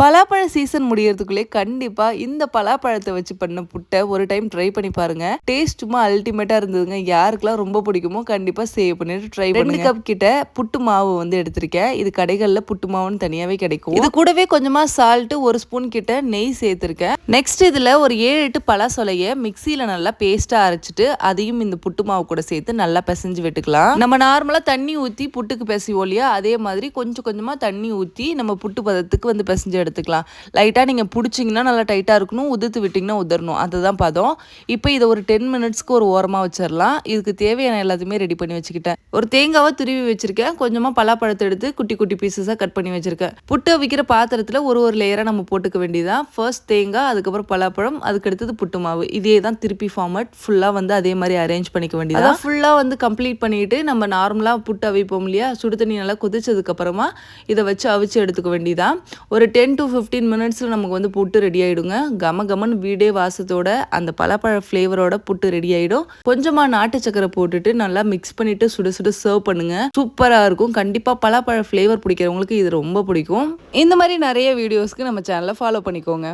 பலாப்பழ season முடியறதுக்குள்ளே கண்டிப்பா இந்த பலாப்பழத்தை வச்சு பண்ண புட்டை ஒரு டைம் ட்ரை பண்ணி பாருங்க. டேஸ்ட் சும்மா அல்டிமேட்டா இருந்ததுங்க. யாருக்கெல்லாம் ரொம்ப பிடிக்குமோ கண்டிப்பா சேவ் பண்ணிட்டு ட்ரை பண்ணுங்க. 2 கப் கிட்ட புட்டு மாவு வந்து எடுத்திருக்கேன். இது கடைகள்ல புட்டு மாவுன்னு தனியாவே கிடைக்கும். இது கூடவே கொஞ்சமா சால்ட், 1 ஸ்பூன் கிட்ட நெய் சேர்த்திருக்கேன். நெக்ஸ்ட் இதுல ஒரு 7-8 பலாசொலைய மிக்சியில நல்லா பேஸ்டா அரைச்சிட்டு அதையும் இந்த புட்டு மாவு கூட சேர்த்து நல்லா பிசைஞ்சு விட்டுக்கலாம். நம்ம நார்மலா தண்ணி ஊத்தி புட்டுக்கு பிசைவோம் இல்லையா, அதே மாதிரி கொஞ்சம் கொஞ்சமா தண்ணி ஊத்தி நம்ம புட்டு பதத்துக்கு வந்து பிசைஞ்சு எடுத்துக்கலாம். லைட்டாக நீங்கள் பிடிச்சிங்கன்னா நல்லா டைட்டாக இருக்கணும், உதிர்த்து விட்டிங்கன்னா உதறணும், அதுதான் பதம். இப்போ இதை ஒரு 10 மினிட்ஸ்க்கு ஒரு ஓரமாக வச்சிடலாம். இதுக்கு தேவையான எல்லாத்தையுமே ரெடி பண்ணி வச்சுக்கிட்டேன். ஒரு தேங்காவை துருவி வச்சிருக்கேன். கொஞ்சமாக பலாப்பழத்தை எடுத்து குட்டி குட்டி பீசஸாக கட் பண்ணி வச்சிருக்கேன். புட்டு வைக்கிற பாத்திரத்தில் ஒரு ஒரு லேயராக நம்ம போட்டுக்க வேண்டியதான். ஃபர்ஸ்ட் தேங்காய், அதுக்கப்புறம் பலாப்பழம், அதுக்கு அடுத்தது புட்டு மாவு. இதே தான் திருப்பி ஃபார்மட் ஃபுல்லாக வந்து அதே மாதிரி அரேஞ்ச் பண்ணிக்க வேண்டியது. ஃபுல்லாக வந்து கம்ப்ளீட் பண்ணிட்டு நம்ம நார்மலாக புட்டு அவிப்போம் இல்லையா, சுடு தண்ணி நல்லா கொதிச்சதுக்கப்புறமா இதை வச்சு அவிச்சு எடுத்துக்க வேண்டியதான். ஒரு 10 to 15 மினிட்ஸில் நமக்கு வந்து புட்டு ரெடி ஆகிடுங்க. கம வீடே வாசத்தோட அந்த பலாப்பழ ஃப்ளேவரோட புட்டு ரெடி ஆகிடும். கொஞ்சமாக நாட்டு சக்கரை போட்டுட்டு நல்லா மிக்ஸ் பண்ணிவிட்டு சுட சுட சர்வ் பண்ணுங்கள். சூப்பராக இருக்கும். கண்டிப்பாக பலாப்பழ ஃப்ளேவர் பிடிக்கிறவங்களுக்கு இது ரொம்ப பிடிக்கும். இந்த மாதிரி நிறைய வீடியோஸ்க்கு நம்ம சேனலை ஃபாலோ பண்ணிக்கோங்க.